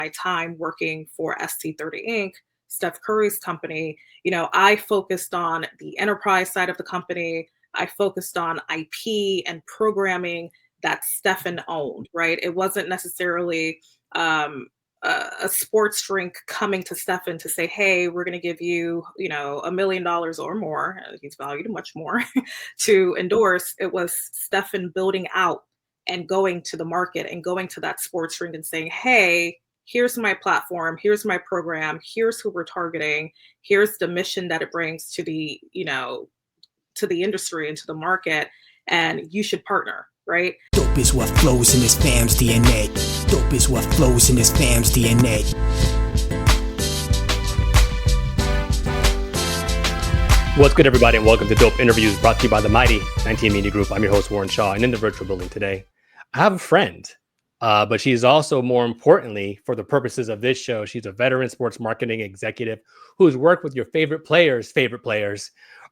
my time working for ST30 Inc., Steph Curry's company, I focused on the enterprise side of the company. I focused on IP and programming that Stephen owned, right? It wasn't necessarily a sports drink coming to Stephen to say, hey, we're going to give you, $1 million or more. He's valued much more to endorse. It was Stephen building out and going to the market and going to that sports drink and saying, hey, here's my platform, here's my program, here's who we're targeting, here's the mission that it brings to the, to the industry and to the market, and you should partner, right? Dope is what flows in this fam's DNA. Dope is what flows in this fam's DNA. What's good, everybody, and welcome to Dope Interviews, brought to you by the mighty 19 Media Group. I'm your host, Warren Shaw, and in the virtual building today, I have a friend, but she's also, more importantly, for the purposes of this show, she's a veteran sports marketing executive who's worked with your favorite players,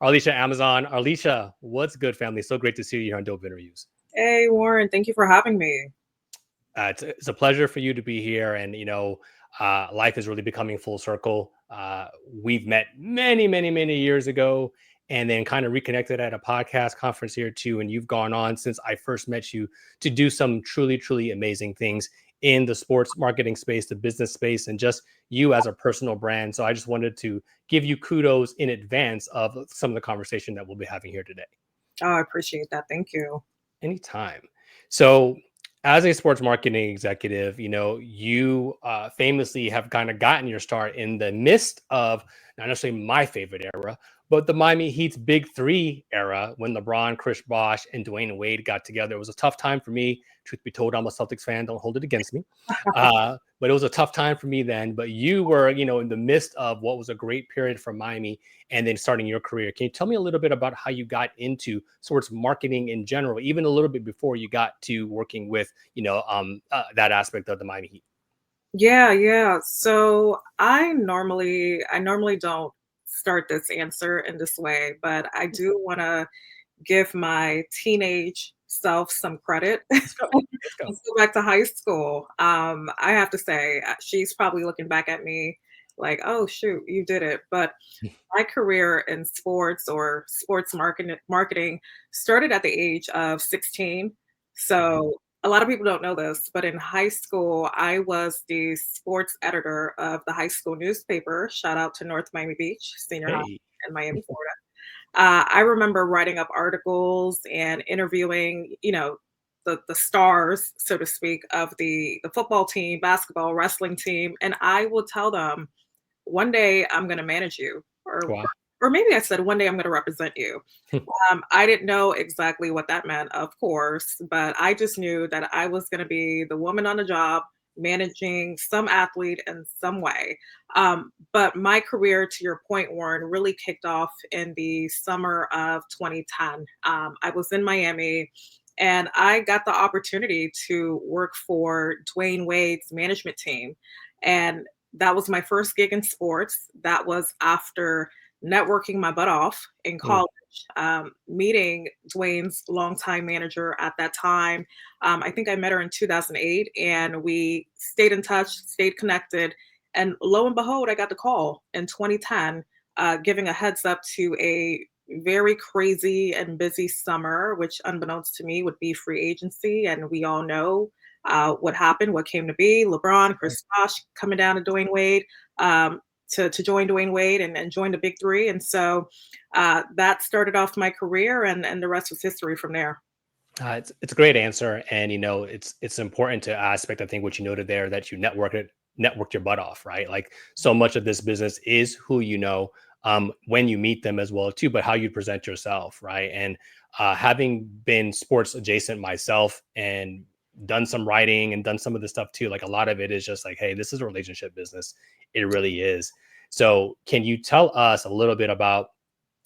Arlesha Amazan. Arlesha, what's good, family? So great to see you here on Dope Interviews. Hey, Warren, thank you for having me. It's a pleasure for you to be here, and life is really becoming full circle. We've met many years ago, and then kind of reconnected at a podcast conference here too. And you've gone on since I first met you to do some truly amazing things in the sports marketing space, the business space, and just you as a personal brand. So I just wanted to give you kudos in advance of some of the conversation that we'll be having here today. Oh, I appreciate that. Thank you. Anytime. So as a sports marketing executive, you famously have kind of gotten your start in the midst of not necessarily my favorite era, but the Miami Heat's big three era when LeBron, Chris Bosh, and Dwyane Wade got together. It was a tough time for me. Truth be told, I'm a Celtics fan. Don't hold it against me. But it was a tough time for me then. But you were, in the midst of what was a great period for Miami and then starting your career. Can you tell me a little bit about how you got into sports marketing in general, even a little bit before you got to working with, that aspect of the Miami Heat? Yeah. So I normally don't start this answer in this way, but I do want to give my teenage self some credit. Let's go. Let's go back to high school. I have to say, she's probably looking back at me like, oh, shoot, you did it. But my career in sports or sports marketing started at the age of 16. So a lot of people don't know this, but in high school, I was the sports editor of the high school newspaper. Shout out to North Miami Beach Senior High in Miami, Florida. I remember writing up articles and interviewing, the stars, so to speak, of the football team, basketball, wrestling team. And I would tell them, one day I'm going to manage you. Or maybe I said, one day I'm going to represent you. I didn't know exactly what that meant, of course, but I just knew that I was going to be the woman on the job, managing some athlete in some way. But my career, to your point, Warren, really kicked off in the summer of 2010. I was in Miami, and I got the opportunity to work for Dwyane Wade's management team. And that was my first gig in sports. That was after networking my butt off in college, meeting Dwyane's longtime manager at that time. I think I met her in 2008, and we stayed in touch, stayed connected. And lo and behold, I got the call in 2010, giving a heads up to a very crazy and busy summer, which unbeknownst to me would be free agency. And we all know what happened, what came to be. LeBron, Chris Bosh coming down to Dwyane Wade, to join Dwyane Wade and join the big three. And so that started off my career, and the rest was history from there. It's a great answer. And, it's important to aspect, I think, what you noted there, that you networked your butt off, right? Like, so much of this business is who you know, when you meet them as well too, but how you present yourself, right? And having been sports adjacent myself and done some writing and done some of the stuff too, like a lot of it is just like, hey, this is a relationship business. It really is. So can you tell us a little bit about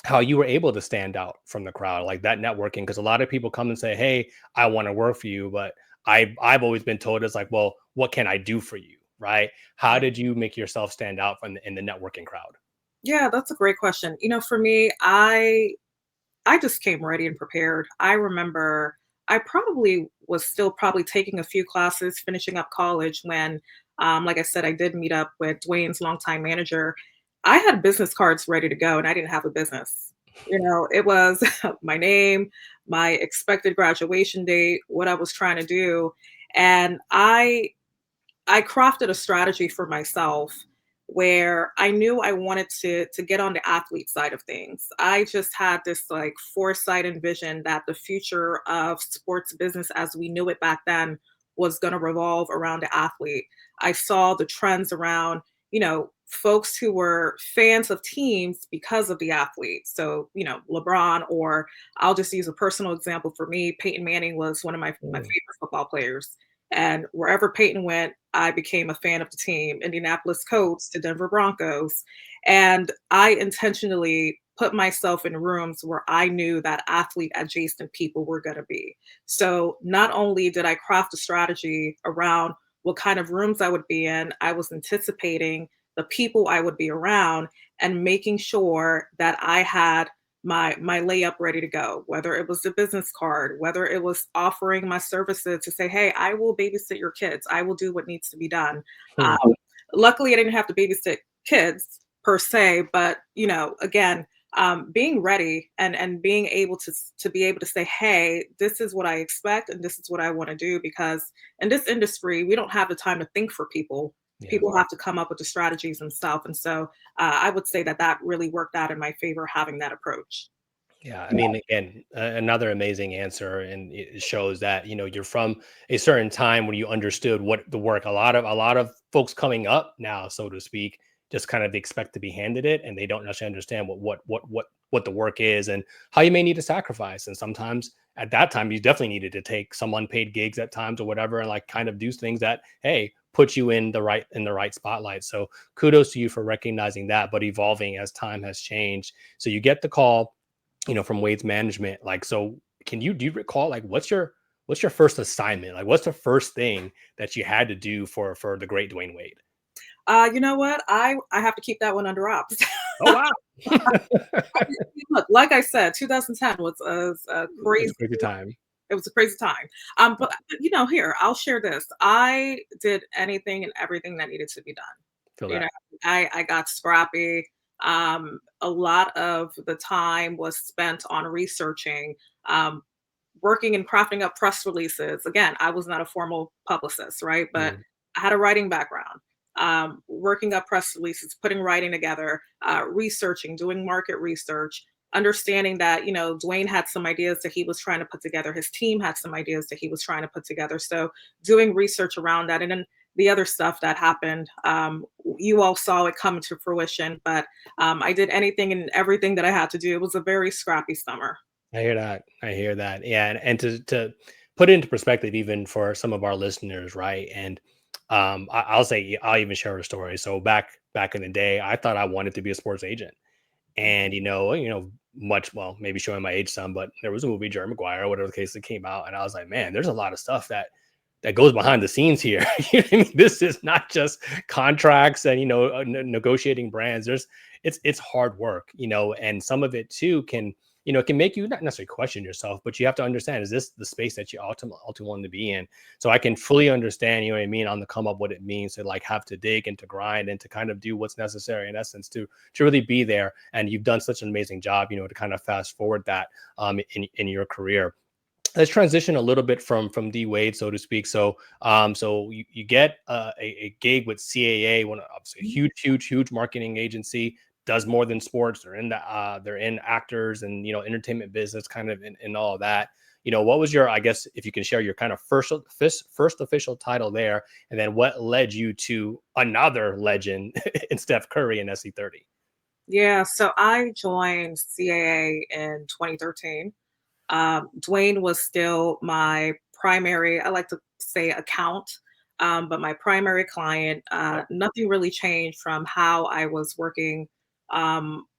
how you were able to stand out from the crowd, like that networking? Because a lot of people come and say, hey, I want to work for you, but I've always been told it's like, well, what can I do for you, right? How did you make yourself stand out in the networking crowd? Yeah, that's a great question. For me, I just came ready and prepared. I remember I was still taking a few classes, finishing up college when Like I said, I did meet up with Dwayne's longtime manager. I had business cards ready to go, and I didn't have a business. It was my name, my expected graduation date, what I was trying to do, and I crafted a strategy for myself where I knew I wanted to get on the athlete side of things. I just had this like foresight and vision that the future of sports business as we knew it back then was going to revolve around the athlete. I saw the trends around, folks who were fans of teams because of the athlete. So, LeBron, or I'll just use a personal example for me. Peyton Manning was one of my Mm. favorite football players. And wherever Peyton went, I became a fan of the team, Indianapolis Colts to Denver Broncos. And I intentionally put myself in rooms where I knew that athlete adjacent people were going to be. So not only did I craft a strategy around what kind of rooms I would be in, I was anticipating the people I would be around and making sure that I had my layup ready to go, whether it was the business card, whether it was offering my services to say, hey, I will babysit your kids, I will do what needs to be done. Hmm. um, Luckily I didn't have to babysit kids per se, but again, being ready and being able to be able to say, hey, this is what I expect and this is what I want to do, because in this industry we don't have the time to think for people. Yeah. People have to come up with the strategies themselves, and so I would say that that really worked out in my favor, having that approach. Yeah, I mean, again, another amazing answer, and it shows that you're from a certain time when you understood what the work. A lot of folks coming up now, so to speak, just kind of expect to be handed it, and they don't necessarily understand what the work is and how you may need to sacrifice. And sometimes at that time, you definitely needed to take some unpaid gigs at times or whatever, and like kind of do things that put you in the right spotlight. So kudos to you for recognizing that, but evolving as time has changed. So you get the call from Wade's management. Like, so do you recall like what's your first assignment? Like, what's the first thing that you had to do for the great Dwayne Wade? You know what? I have to keep that one under wraps. Oh wow. Look, like I said, 2010 was a It's crazy. a crazy time. It was a crazy time. But here I'll share this. I did anything and everything that needed to be done. Feel You know, that. I got scrappy. A lot of the time was spent on researching, um, working and crafting up press releases. Again, I was not a formal publicist, right? But Mm. I had a writing background. Working up press releases, putting writing together, researching, doing market research, understanding that Dwayne had some ideas that he was trying to put together. His team had some ideas that he was trying to put together. So doing research around that, and then the other stuff that happened, you all saw it come to fruition. But I did anything and everything that I had to do. It was a very scrappy summer. I hear that. I hear that. Yeah, and to put it into perspective, even for some of our listeners, right? And I'll say I'll even share a story. So back in the day, I thought I wanted to be a sports agent. And much, well, maybe showing my age some, but there was a movie, Jerry Maguire, whatever the case, that came out, and I was like, man, there's a lot of stuff that goes behind the scenes here. You know what I mean? This is not just contracts and negotiating brands. It's hard work, and some of it too it can make you not necessarily question yourself, but you have to understand, is this the space that you ultimately want to be in? So I can fully understand, what I mean, on the come up, what it means to like have to dig and to grind and to kind of do what's necessary in essence to really be there. And you've done such an amazing job, to kind of fast forward that in your career. Let's transition a little bit from D Wade, so to speak. So you get a gig with CAA, one obviously a huge marketing agency, does more than sports. They're in actors and entertainment business, kind of in all of that. What was your, I guess, if you can share your kind of first official title there, and then what led you to another legend in Steph Curry and SC30? Yeah, so I joined CAA in 2013. Dwayne was still my primary, I like to say account, but my primary client. Nothing really changed from how I was working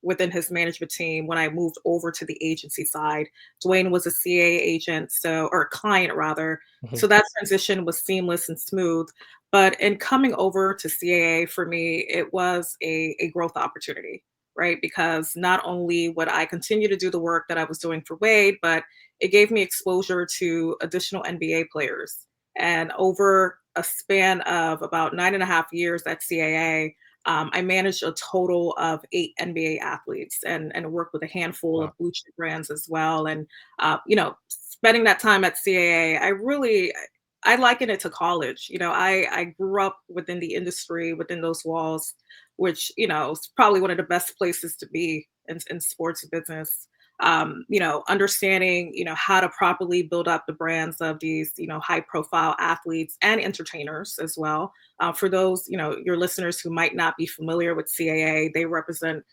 within his management team when I moved over to the agency side. Dwayne was a CAA agent, or client rather. Mhm. So that transition was seamless and smooth. But in coming over to CAA, for me, it was a growth opportunity, right? Because not only would I continue to do the work that I was doing for Wade, but it gave me exposure to additional NBA players. And over a span of about 9.5 years at CAA, I managed a total of 8 NBA athletes and worked with a handful Wow. of blue chip brands as well. And spending that time at CAA, I liken it to college. I grew up within the industry, within those walls, which is probably one of the best places to be in sports business. Understanding, how to properly build up the brands of these, high profile athletes and entertainers as well. For those, your listeners who might not be familiar with CAA, they represent,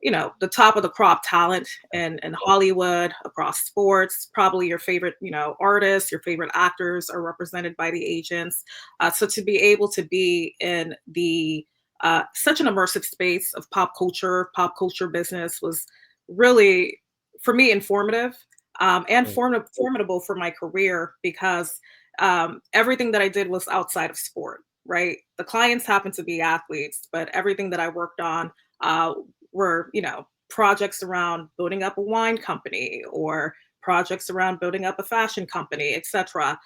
the top of the crop talent in Hollywood, across sports. Probably your favorite, artists, your favorite actors are represented by the agents. So to be able to be in the such an immersive space of pop culture business was really, for me, informative and Mm. formidable for my career because everything that I did was outside of sport, right? The clients happened to be athletes, but everything that I worked on uh, were, projects around building up a wine company or projects around building up a fashion company, etc.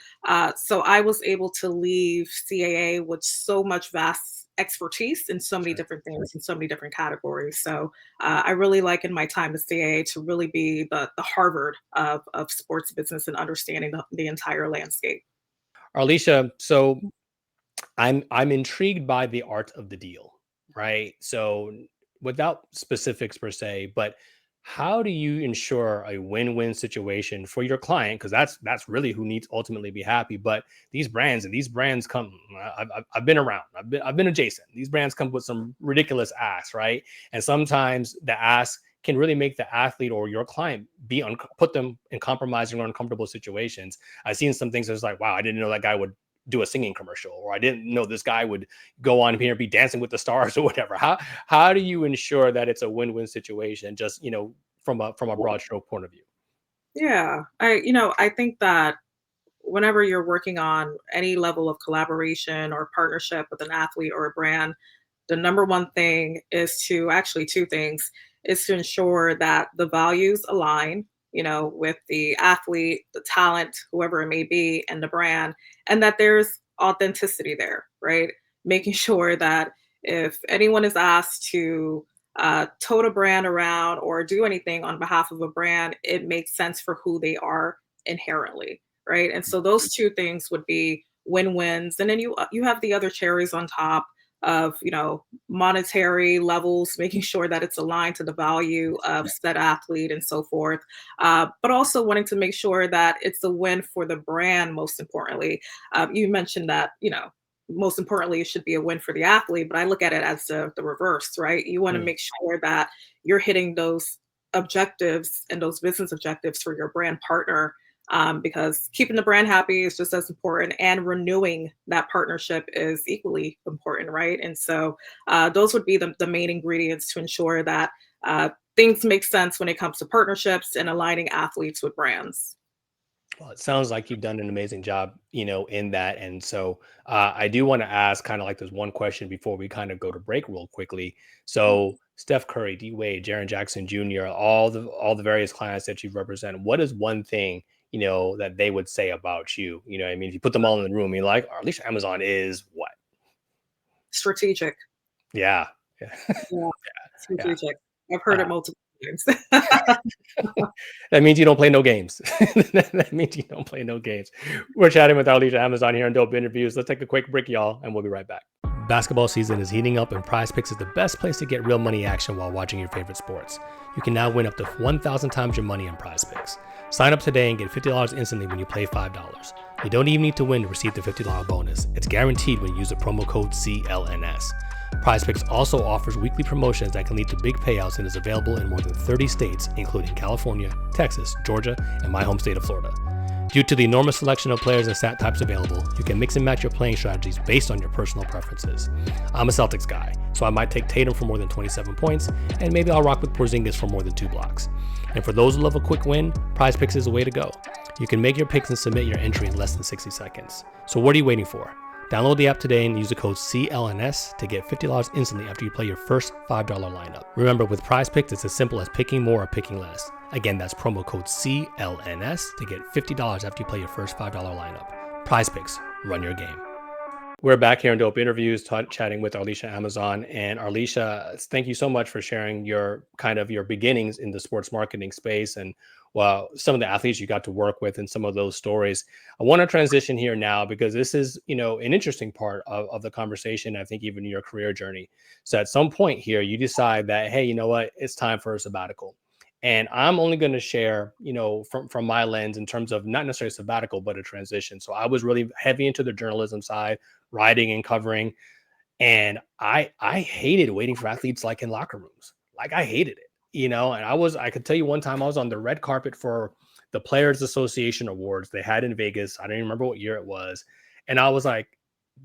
So I was able to leave CAA with so much vast expertise in so many Sure. different things in so many different categories. So I really liken my time at CAA to really be the Harvard of sports business and understanding the entire landscape. Arlesha, so I'm intrigued by the art of the deal, right? So without specifics per se, but how do you ensure a win-win situation for your client? Because that's really who needs ultimately be happy. But these brands come. I've been around. I've been adjacent. These brands come with some ridiculous asks, right? And sometimes the ask can really make the athlete or your client put them in compromising or uncomfortable situations. I've seen some things that's like, wow, I didn't know that guy would do a singing commercial, or I didn't know this guy would go on here and be dancing with the stars or whatever. How do you ensure that it's a win-win situation, just from a broad stroke point of view? Yeah, I think that whenever you're working on any level of collaboration or partnership with an athlete or a brand, the number one thing is to actually two things is to ensure that the values align, with the athlete, the talent, whoever it may be, and the brand, and that there's authenticity there, right? Making sure that if anyone is asked to tote a brand around or do anything on behalf of a brand, it makes sense for who they are inherently, right? And so those two things would be win-wins, and then you have the other cherries on top of monetary levels, making sure that it's aligned to the value of said athlete and so forth, but also wanting to make sure that it's a win for the brand. Most importantly, you mentioned that most importantly it should be a win for the athlete, but I look at it as the reverse, right? You want to Mm. make sure that you're hitting those objectives and those business objectives for your brand partner, because keeping the brand happy is just as important, and renewing that partnership is equally important, right? And so those would be the main ingredients to ensure that things make sense when it comes to partnerships and aligning athletes with brands. Well, it sounds like you've done an amazing job, in that. And so I do want to ask kind of like this one question before we kind of go to break real quickly. So Steph Curry, D Wade, Jaren Jackson Jr., all the various clients that you represent, what is one thing, that they would say about you? I mean, if you put them all in the room, you're like, Arlesha Amazon is what? Strategic. Yeah. Yeah. Yeah, Yeah. strategic. I've heard Uh, it multiple times. that means you don't play no games. That means you don't play no games. We're chatting with Arlesha Amazon here on Dope Interviews. Let's take a quick break, y'all, and we'll be right back. Basketball season is heating up, and Prize Picks is the best place to get real money action while watching your favorite sports. You can now win up to 1,000 times your money on Prize Picks. Sign up today and get $50 instantly when you play $5. You don't even need to win to receive the $50 bonus. It's guaranteed when you use the promo code CLNS. Prize Picks also offers weekly promotions that can lead to big payouts and is available in more than 30 states, including California, Texas, Georgia, and my home state of Florida. Due to the enormous selection of players and stat types available, you can mix and match your playing strategies based on your personal preferences. I'm a Celtics guy, so I might take Tatum for more than 27 points, and maybe I'll rock with Porzingis for more than 2 blocks. And for those who love a quick win, Prize Picks is the way to go. You can make your picks and submit your entry in less than 60 seconds. So what are you waiting for? Download the app today and use the code CLNS to get $50 instantly after you play your first $5 lineup. Remember, with Prize Picks, it's as simple as picking more or picking less. Again, that's promo code CLNS to get $50 after you play your first $5 lineup. Prize Picks, run your game. We're back here in Dope Interviews, chatting with Arlesha Amazan. And Arlesha, thank you so much for sharing your kind of your beginnings in the sports marketing space and well, some of the athletes you got to work with and some of those stories. I want to transition here now because this is, an interesting part of the conversation. I think even your career journey. So at some point here, you decide that, hey, you know what, it's time for a sabbatical. And I'm only going to share, from my lens in terms of not necessarily sabbatical, but a transition. So I was really heavy into the journalism side, writing and covering. And I hated waiting for athletes like in locker rooms. Like I hated it, and I could tell you one time I was on the red carpet for the Players Association Awards they had in Vegas. I don't even remember what year it was. And I was like,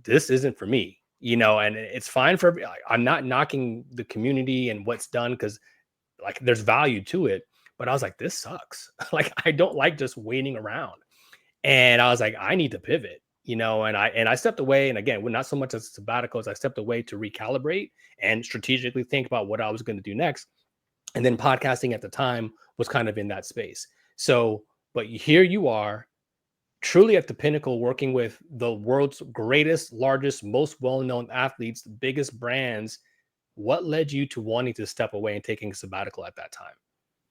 this isn't for me, and it's fine for I'm not knocking the community and what's done because like there's value to it. But I was like, this sucks. Like I don't like just waiting around. And I was like, I need to pivot, and I stepped away. And again, well, not so much as sabbaticals, I stepped away to recalibrate and strategically think about what I was going to do next. And then podcasting at the time was kind of in that space. So, but here you are, truly at the pinnacle, working with the world's greatest, largest, most well-known athletes, the biggest brands. What led you to wanting to step away and taking a sabbatical at that time?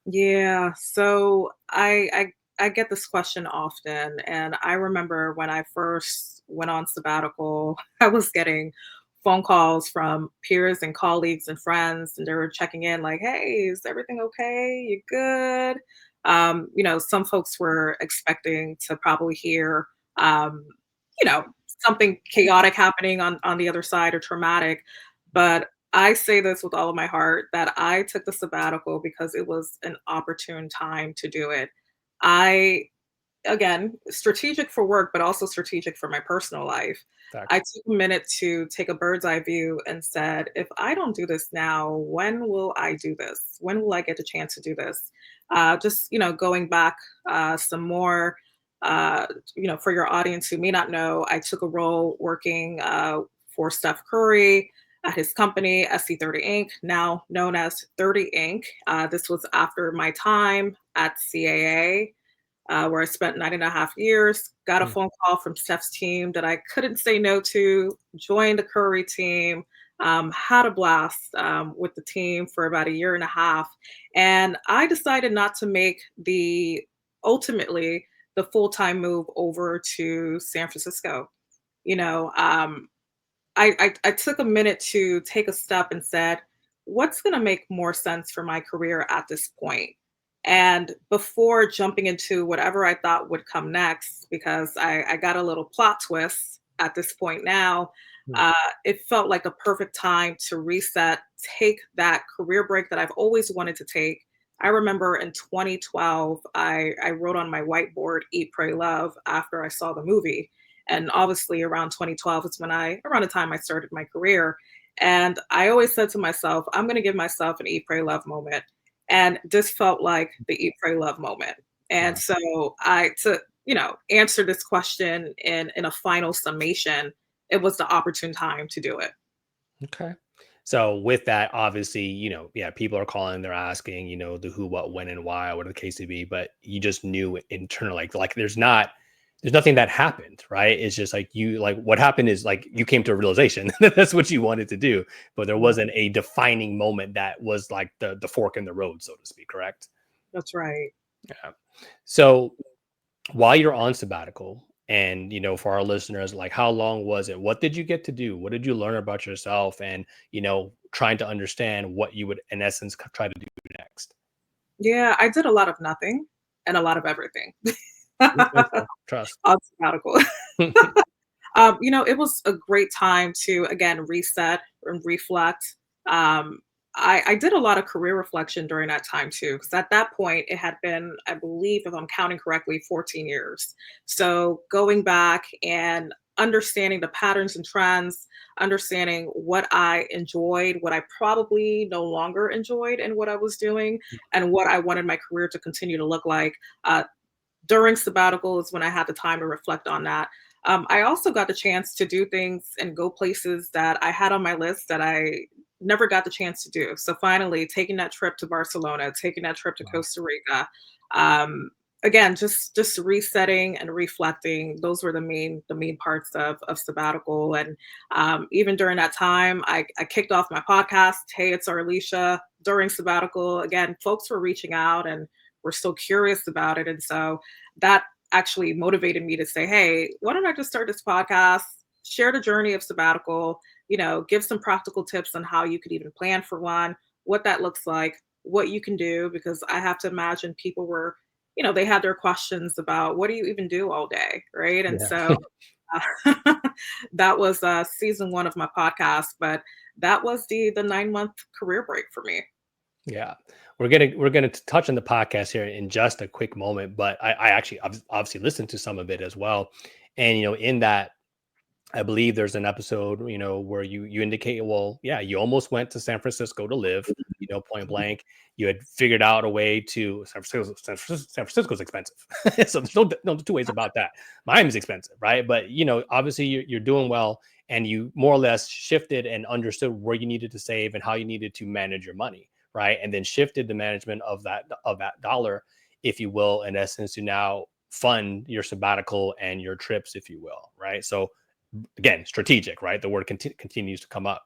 Yeah, so I get this question often, and I remember when I first went on sabbatical, I was getting phone calls from peers and colleagues and friends, and they were checking in like, "Hey, is everything okay? You good?" Some folks were expecting to probably hear, um, something chaotic happening on the other side or traumatic, but I say this with all of my heart that I took the sabbatical because it was an opportune time to do it. I, again, strategic for work, but also strategic for my personal life. I Facts. took a minute to take a bird's eye view and said, if I don't do this now, when will I do this? When will I get a chance to do this? Going back some more, for your audience who may not know, I took a role working for Steph Curry at his company, SC30 Inc., now known as 30 Inc. This was after my time at CAA, where I spent 9.5 years. Got a Mm. phone call from Steph's team that I couldn't say no to, joined the Curry team, had a blast with the team for about a year and a half. And I decided not to make ultimately, the full time move over to San Francisco. You know, um, I took a minute to take a step and said, what's going to make more sense for my career at this point? And before jumping into whatever I thought would come next, because I got a little plot twist at this point now, Mm. uh, it felt like a perfect time to reset, take that career break that I've always wanted to take. I remember in 2012, I wrote on my whiteboard, Eat, Pray, Love, after I saw the movie. And obviously, around 2012 is around the time I started my career. And I always said to myself, I'm going to give myself an Eat, Pray, Love moment. And this felt like the Eat, Pray, Love moment. And Wow. so answer this question in a final summation, it was the opportune time to do it. Okay. So with that, obviously, yeah, people are calling, they're asking, the who, what, when, and why, whatever the case may be. But you just knew internally, like there's nothing that happened, right? It's just like what happened is like you came to a realization that that's what you wanted to do, but there Yeah, wasn't a defining moment that was like the fork in the road, so to speak. Correct? that's right. Yeah. So while you're on sabbatical, and for our listeners, like how long was it? What did you get to do? What did you learn about yourself? And trying to understand what you would in essence try to do next. Yeah, I did a lot of nothing and a lot of everything Okay, so trust. on sabbatical. It was a great time to again reset and reflect. Um, I did a lot of career reflection during that time too, because at that point it had been, I believe, if I'm counting correctly, 14 years. So going back and understanding the patterns and trends, understanding what I enjoyed, what I probably no longer enjoyed in what I was doing, and what I wanted my career to continue to look like. Uh, During sabbatical is when I had the time to reflect on that. I also got the chance to do things and go places that I had on my list that I never got the chance to do. So finally, taking that trip to Barcelona, taking that trip to Wow. Costa Rica, um, again, just resetting and reflecting. Those were the main parts of sabbatical. And even during that time, I kicked off my podcast. Hey, it's Arlesha. During sabbatical, again, folks were reaching out and were still curious about it, and so that actually motivated me to say, hey, why don't I just start this podcast, share the journey of sabbatical, give some practical tips on how you could even plan for one, what that looks like, what you can do, because I have to imagine people were, they had their questions about what do you even do all day, right? And Yeah. so uh, that was season one of my podcast, but that was the 9 month career break for me. Yeah, we're gonna touch on the podcast here in just a quick moment, but I actually obviously listened to some of it as well, and in that I believe there's an episode, where you indicate, well, yeah, you almost went to San Francisco to live, point blank. You had figured out a way to San Francisco's expensive, so there's no two ways about that. Miami's expensive, right? But obviously you're doing well, and you more or less shifted and understood where you needed to save and how you needed to manage your money, right? And then shifted the management of that dollar, if you will, in essence, to now fund your sabbatical and your trips, if you will, right? So again, strategic, right? The word continues to come up.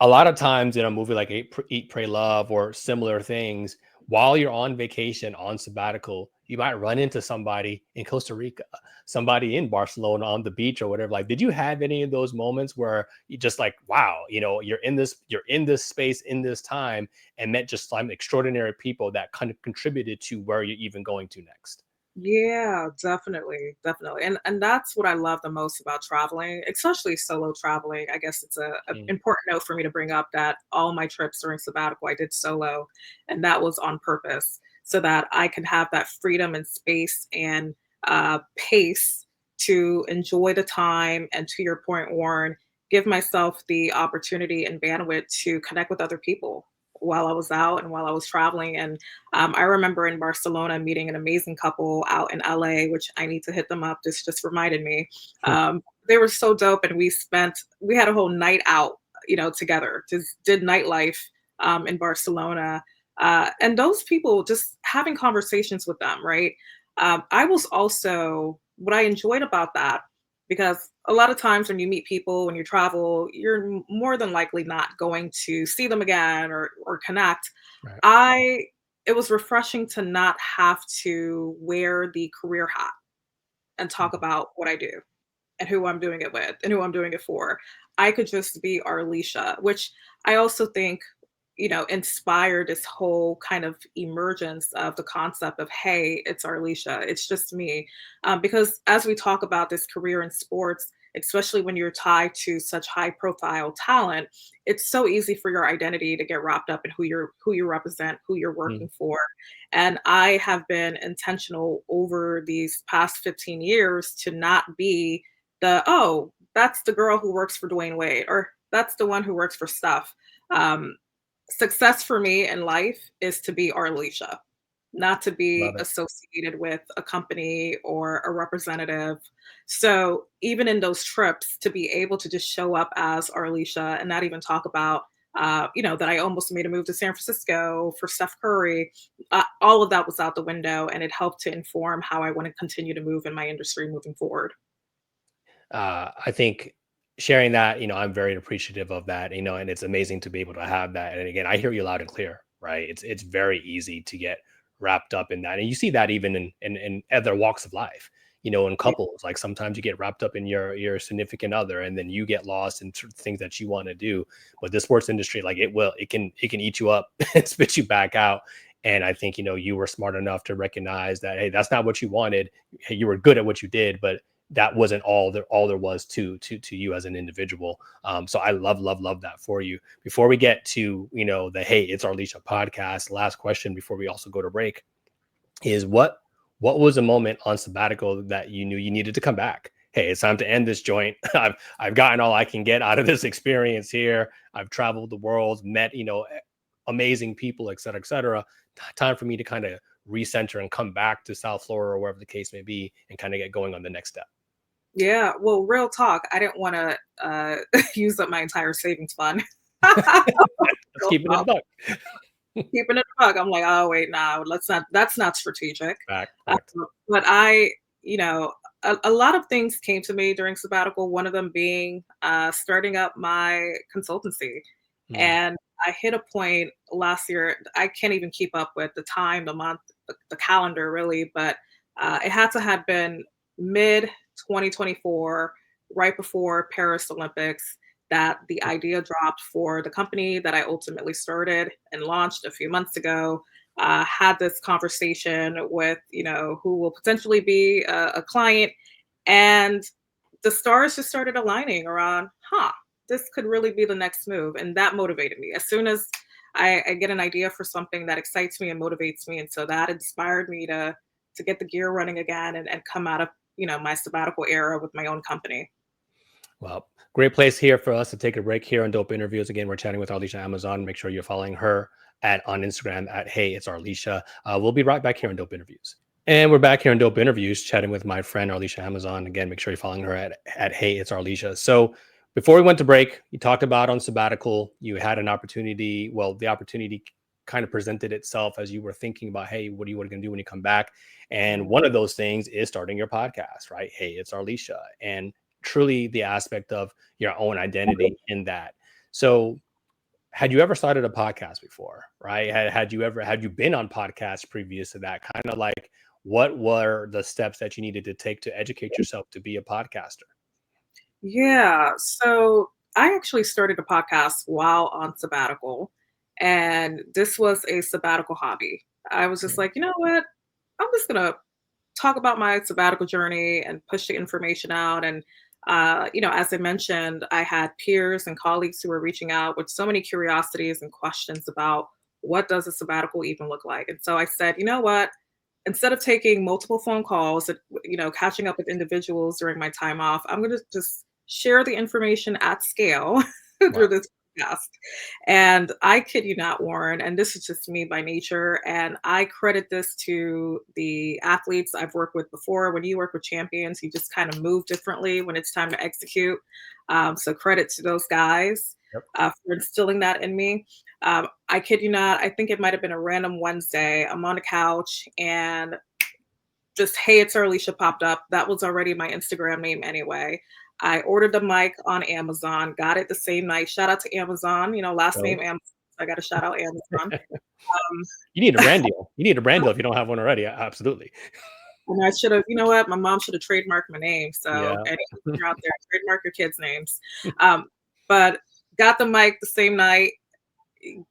A lot of times in a movie like Eat, Pray, Love or similar things, while you're on vacation, on sabbatical, you might run into somebody in Costa Rica, somebody in Barcelona on the beach or whatever. Like, did you have any of those moments where you just like, wow, you're in this space, in this time, and met just some extraordinary people that kind of contributed to where you're even going to next? Yeah, definitely, definitely. And that's what I love the most about traveling, especially solo traveling. I guess it's a Mm, important note for me to bring up that all my trips during sabbatical I did solo, and that was on purpose so that I could have that freedom and space and pace to enjoy the time, and to your point, Warren, give myself the opportunity and bandwidth to connect with other people while I was out and while I was traveling. And I remember in Barcelona meeting an amazing couple out in LA, which I need to hit them up. This just reminded me. They were so dope, and we had a whole night out, together. Just did nightlife in Barcelona, and those people, just having conversations with them. Right. I was also what I enjoyed about that, because a lot of times when you meet people, when you travel, you're more than likely not going to see them again or connect. right. I It was refreshing to not have to wear the career hat and talk Mhm. about what I do and who I'm doing it with and who I'm doing it for. I could just be Arlesha, which I also think, inspired this whole kind of emergence of the concept of, hey, it's Arlesha, it's just me. Because as we talk about this career in sports, especially when you're tied to such high profile talent, it's so easy for your identity to get wrapped up in who you represent, who you're Mm. working for. And I have been intentional over these past 15 years to not be oh, that's the girl who works for Dwyane Wade, or that's the one who works for Steph. Um, Success for me in life is to be Arlesha, not to be Love it. associated with a company or a representative. So even in those trips, to be able to just show up as Arlesha and not even talk about, that I almost made a move to San Francisco for Steph Curry. All of that was out the window, and it helped to inform how I want to continue to move in my industry moving forward. I think sharing that, I'm very appreciative of that, and it's amazing to be able to have that. And again, I hear you loud and clear, right? It's very easy to get wrapped up in that, and you see that even in other walks of life. In couples, like sometimes you get wrapped up in your significant other, and then you get lost in things that you want to do. But the sports industry, like it can eat you up and spit you back out. And I think you were smart enough to recognize that, hey, that's not what you wanted. Hey, you were good at what you did, but that wasn't all there was to you as an individual. So I love that for you. Before we get to the Hey, It's Arlesha podcast, last question before we also go to break is what was a moment on sabbatical that you knew you needed to come back? Hey, it's time to end this joint. I've gotten all I can get out of this experience here. I've traveled the world, met amazing people, et cetera, et cetera. Time for me to kind of recenter and come back to South Florida or wherever the case may be and kind of get going on the next step. Yeah, well, real talk, I didn't wanna, use up my entire savings fund. Let's Real keep it in a talk. buck. keeping it a bug. I'm like, oh wait, no, let's not. That's not strategic. Fact. But you know, a lot of things came to me during sabbatical. One of them being starting up my consultancy, Mm, and I hit a point last year. I can't even keep up with the time, the month, the calendar, really. But it had to have been mid 2024, right before Paris Olympics, that the idea dropped for the company that I ultimately started and launched a few months ago. Had this conversation with, who will potentially be a client, and the stars just started aligning around, this could really be the next move. And that motivated me. As soon as I get an idea for something that excites me and motivates me. And so that inspired me to get the gear running again and come out of, my sabbatical era with my own company. well, great place here for us to take a break here on Dope Interviews. Again, we're chatting with Arlesha Amazan. Make sure you're following her on Instagram at Hey, it's Arlesha. We'll be right back here on Dope Interviews. And we're back here on Dope Interviews, chatting with my friend Arlesha Amazan. Again, make sure you're following her at Hey, it's Arlesha. So before we went to break, you talked about on sabbatical, you had an opportunity. Well, the opportunity kind of presented itself as you were thinking about, hey, what are you going to do when you come back? And Mm. one of those things is starting your podcast, right? Hey, it's Arlesha. And truly the aspect of your own identity in that. So had you ever started a podcast before, right? Had you been on podcasts previous to that? Kind of like what were the steps that you needed to take to educate yourself to be a podcaster? Yeah. So I actually started a podcast while on sabbatical, and this was a sabbatical hobby. I was just Mm, like, you know what? I'm just going to talk about my sabbatical journey and push the information out. And, as I mentioned, I had peers and colleagues who were reaching out with so many curiosities and questions about what does a sabbatical even look like. And so I said, you know what? Instead of taking multiple phone calls, and, catching up with individuals during my time off, I'm going to just share the information at scale wow. through this podcast. And I kid you not, Warren, and this is just me by nature. And I credit this to the athletes I've worked with before. When you work with champions, you just kind of move differently when it's time to execute. So credit to those guys Yep. for instilling that in me. I kid you not, I think it might have been a random Wednesday. I'm on the couch and just, hey, it's Arlesha popped up. That was already my Instagram name anyway. I ordered the mic on Amazon, got it the same night. Shout out to Amazon, last name So Amazon. I got to shout out Amazon. you need a brand deal. You need a brand deal if you don't have one already. Absolutely. And I should have, you know what? My mom should have trademarked my name. So Yeah. any listener out there, trademark your kids' names. Um, but got the mic the same night,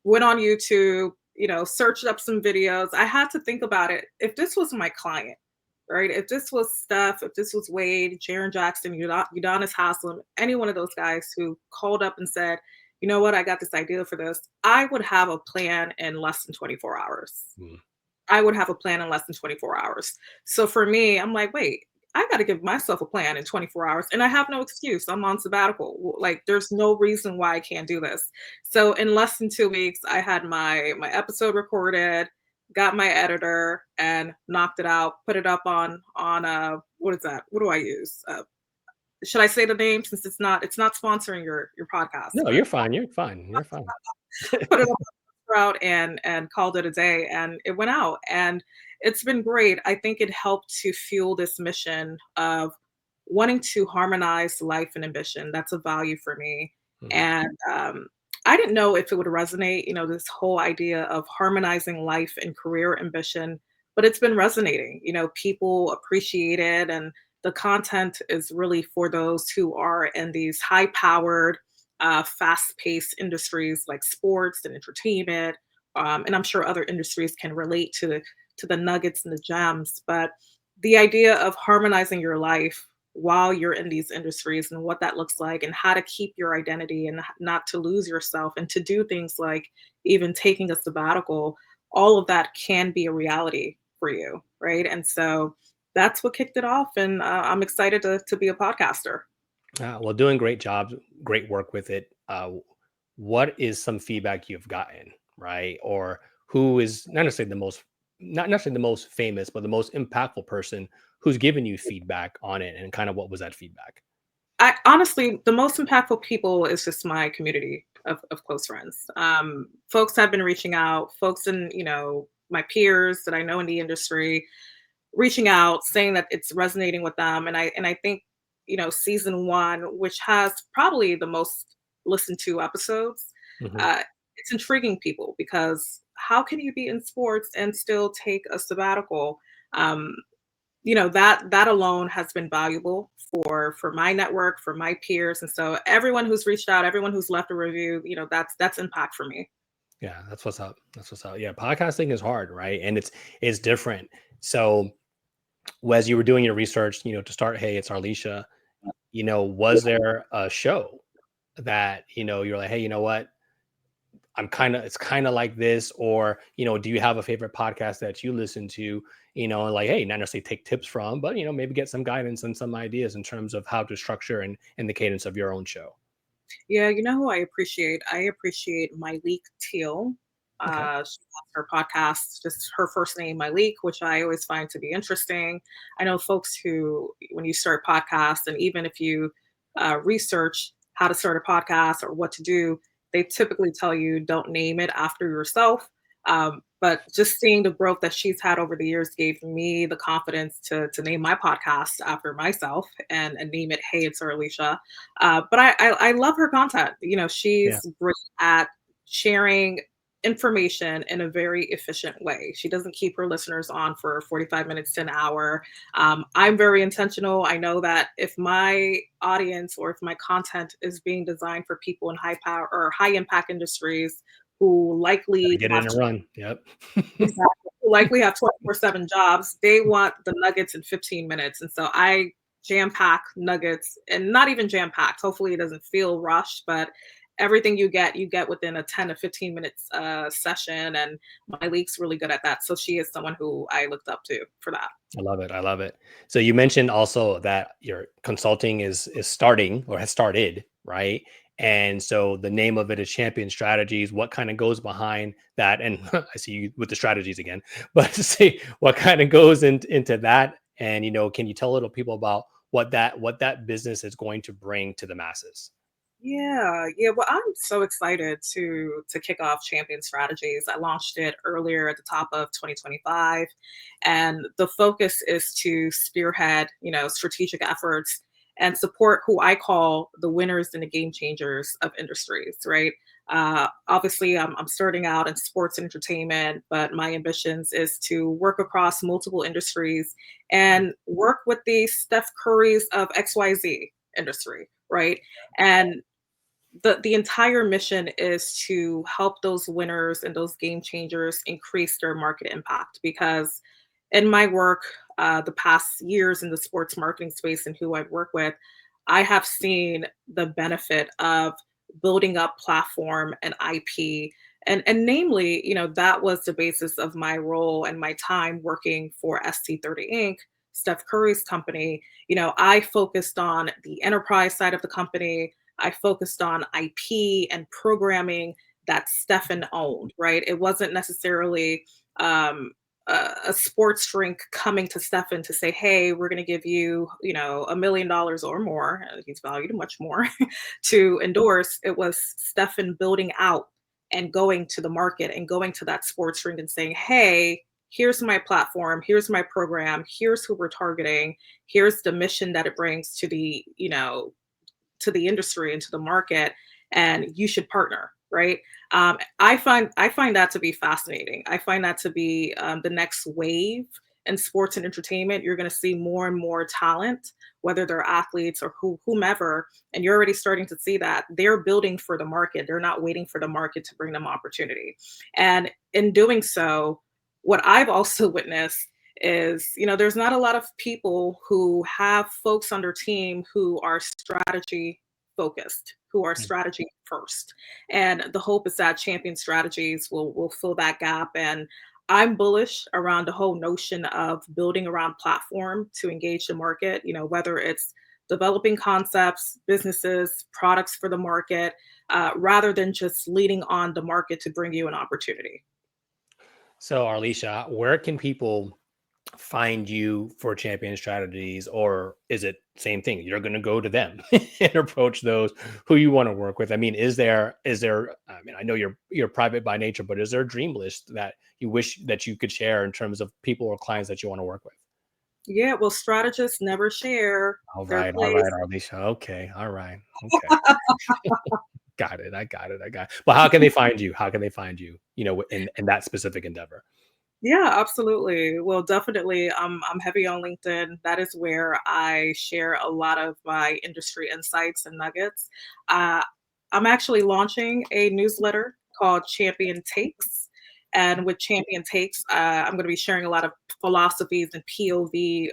went on YouTube, searched up some videos. I had to think about it. If this was my client, right? If this was Steph, if this was Wade, Jaren Jackson, Udonis Haslem, any one of those guys who called up and said, you know what, I got this idea for this, I would have a plan in less than 24 hours. Mm, I would have a plan in less than 24 hours. So for me, I'm like, wait, I got to give myself a plan in 24 hours. And I have no excuse. I'm on sabbatical. Like, there's no reason why I can't do this. So in less than 2 weeks, I had my episode recorded, got my editor, and knocked it out. Put it up on what is that? What do I use? Should I say the name since it's not sponsoring your podcast? no, But you're fine. You're fine. You're fine. put it out and called it a day, and it went out, and it's been great. I think it helped to fuel this mission of wanting to harmonize life and ambition. That's a value for me. Mm, And I didn't know if it would resonate, this whole idea of harmonizing life and career ambition, but it's been resonating. People appreciate it, and the content is really for those who are in these high powered, fast paced industries like sports and entertainment. And I'm sure other industries can relate to the nuggets and the gems. But the idea of harmonizing your life while you're in these industries and what that looks like and how to keep your identity and not to lose yourself and to do things like even taking a sabbatical, all of that can be a reality for you, right? And so that's what kicked it off, and I'm excited to be a podcaster. well, doing great job, great work with it. What is some feedback you've gotten, right? Or who is not necessarily the most famous, but the most impactful person who's given you feedback on it, and kind of what was that feedback? I honestly, the most impactful people is just my community of close friends. Folks have been reaching out, folks in, my peers that I know in the industry, reaching out, saying that it's resonating with them. And I think, season one, which has probably the most listened to episodes, Mhm. uh, it's intriguing people because how can you be in sports and still take a sabbatical? Um, that alone has been valuable for my network, for my peers. And so everyone who's reached out, everyone who's left a review, that's impact for me. Yeah, that's what's up. That's what's up. Yeah, podcasting is hard, right? And it's different. So, as you were doing your research, to start, hey, it's Arlesha. Was there a show that you're like, hey, you know what? It's kind of like this, or do you have a favorite podcast that you listen to? And like, hey, not necessarily take tips from, but maybe get some guidance and some ideas in terms of how to structure and the cadence of your own show. Yeah, you know who I appreciate? I appreciate Myleik Teal. Okay. She has her podcast, just her first name, Myleik, which I always find to be interesting. I know folks who, when you start podcasts, and even if you research how to start a podcast or what to do, they typically tell you don't name it after yourself. But just seeing the growth that she's had over the years gave me the confidence to name my podcast after myself and name it Hey, it's Alicia. But I love her content. Yeah. She's great at sharing information in a very efficient way. She doesn't keep her listeners on for 45 minutes to an hour. I'm very intentional. I know that if my audience or if my content is being designed for people in high power or high impact industries who Gotta likely get it have in a run. Yep. exactly. Who likely have 24/7 jobs, they want the nuggets in 15 minutes. And so I jam pack nuggets and not even jam packed. Hopefully it doesn't feel rushed, but everything you get within a 10 to 15 minutes session. And my leak's really good at that. So she is someone who I looked up to for that. I love it. I love it. So you mentioned also that your consulting is starting or has started, right? And so the name of it is Champion Strategies. What kind of goes behind that? And I see you with the strategies again, but to see what kind of goes into that. And can you tell little people about what that business is going to bring to the masses? Yeah, yeah. Well, I'm so excited to kick off Champion Strategies. I launched it earlier at the top of 2025, and the focus is to spearhead, strategic efforts and support who I call the winners and the game changers of industries. Right. Obviously, I'm starting out in sports and entertainment, but my ambitions is to work across multiple industries and work with the Steph Currys of XYZ industry. Right. And the entire mission is to help those winners and those game changers increase their market impact because in my work the past years in the sports marketing space and who I've worked with, I have seen the benefit of building up platform and IP. And namely, that was the basis of my role and my time working for ST30 Inc., Steph Curry's company. I focused on the enterprise side of the company. I focused on IP and programming that Stefan owned, right? It wasn't necessarily a sports drink coming to Stefan to say, "Hey, we're going to give you, $1 million or more." He's valued much more to endorse. It was Stefan building out and going to the market and going to that sports drink and saying, "Hey, here's my platform, here's my program, here's who we're targeting, here's the mission that it brings to the industry and to the market, and you should partner." Right. I find that to be fascinating. I find that to be the next wave in sports and entertainment. You're going to see more and more talent, whether they're athletes or whomever, and you're already starting to see that they're building for the market. They're not waiting for the market to bring them opportunity. And in doing so, what I've also witnessed is, there's not a lot of people who have folks on their team who are strategy focused, who are Mm. strategy first. And the hope is that Champion Strategies will fill that gap. And I'm bullish around the whole notion of building around platform to engage the market, whether it's developing concepts, businesses, products for the market, rather than just leading on the market to bring you an opportunity. So, Arlesha, where can people find you for champion strategies, or is it same thing? You're going to go to them and approach those who you want to work with. I mean, is there? I mean, I know you're private by nature, but is there a dream list that you wish that you could share in terms of people or clients that you want to work with? Yeah, well, strategists never share their All right, place. Arlesha. Okay, all right, okay, got it. I got it. I got it. But how can they find you? How can they find you? In that specific endeavor. Yeah, absolutely. Well, definitely, I'm heavy on LinkedIn. That is where I share a lot of my industry insights and nuggets. Uh, I'm actually launching a newsletter called Champion Takes. And with Champion Takes, I'm going to be sharing a lot of philosophies and POV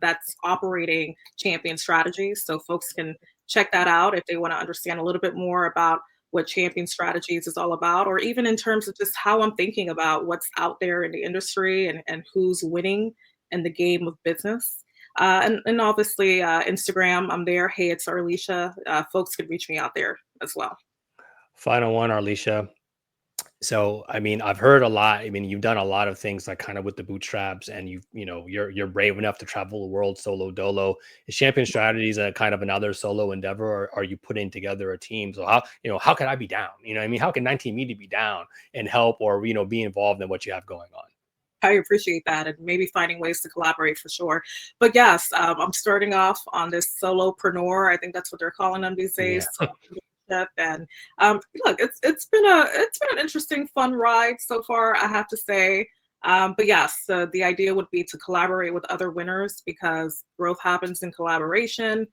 that's operating champion strategies. So folks can check that out if they want to understand a little bit more about what champion strategies is all about, or even in terms of just how I'm thinking about what's out there in the industry and who's winning in the game of business. And obviously, Instagram, I'm there. Hey, it's Arlesha. Folks can reach me out there as well. Final one, Arlesha. So, I mean, I've heard a lot. I mean, you've done a lot of things like kind of with the bootstraps, and you're brave enough to travel the world solo dolo. Is Champion Strategies a kind of another solo endeavor, or are you putting together a team? So how can I be down? I mean, how can 19 Media be down and help, or be involved in what you have going on? I appreciate that, and maybe finding ways to collaborate for sure. But yes, I'm starting off on this solopreneur. I think that's what they're calling them these Yeah. days. Solopreneurship. And look, it's been an interesting, fun ride so far, I have to say. But yes, the idea would be to collaborate with other winners because growth happens in collaboration.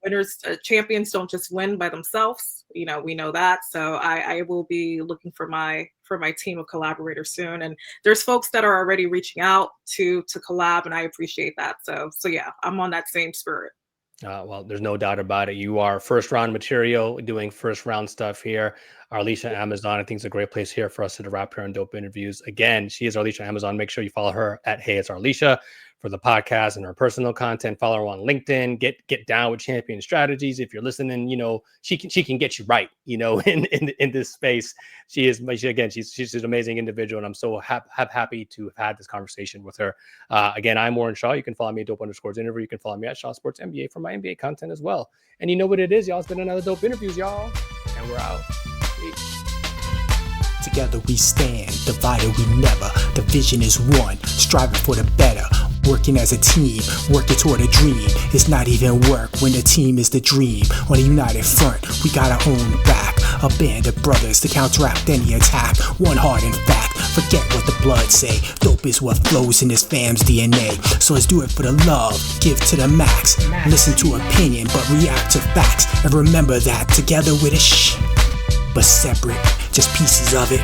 Winners, champions don't just win by themselves. We know that. So I will be looking for my team of collaborators soon. And there's folks that are already reaching out to collab, and I appreciate that. So yeah, I'm on that same spirit. Well, there's no doubt about it. You are first round material, doing first round stuff here. Arlesha Amazon, I think it's a great place here for us to wrap here on Dope Interviews. Again, she is Arlesha Amazon. Make sure you follow her at Hey It's Arlesha for the podcast and her personal content. Follow her on LinkedIn. Get down with Champion Strategies. If you're listening, she can get you right. In this space, she's an amazing individual, and I'm so happy to have had this conversation with her. Again, I'm Warren Shaw. You can follow me at Dope_Interview. You can follow me at Shaw Sports MBA for my MBA content as well. And you know what it is, y'all. It's been another Dope Interviews, y'all, and we're out. Peace. Together we stand, divided we never. The vision is one, striving for the better. Working as a team, working toward a dream. It's not even work when the team is the dream. On a united front, we got our own back. A band of brothers to counteract any attack. One heart in fact, forget what the blood say. Dope is what flows in this fam's DNA. So let's do it for the love, give to the max. Listen to opinion, but react to facts. And remember that together with a but separate, just pieces of it.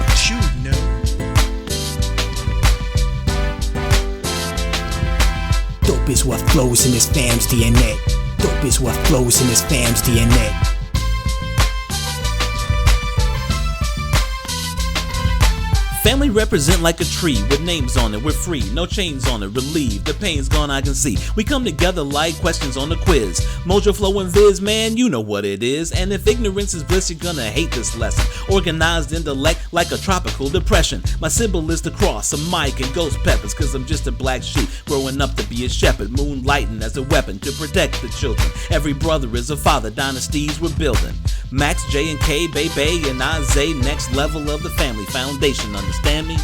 Dope is what flows in this fam's DNA. Dope is what flows in this fam's DNA. Family represent like a tree with names on it. We're free, no chains on it. Relieved, the pain's gone, I can see. We come together like questions on the quiz. Mojo Flow and Viz, man, you know what it is. And if ignorance is bliss, you're gonna hate this lesson. Organized intellect like a tropical depression. My symbol is the cross, a mic and ghost peppers. Cause I'm just a black sheep growing up to be a shepherd. Moonlighting as a weapon to protect the children. Every brother is a father, dynasties we're building. Max, J and K, Bay, and Isaiah, next level of the family foundation. Understand me?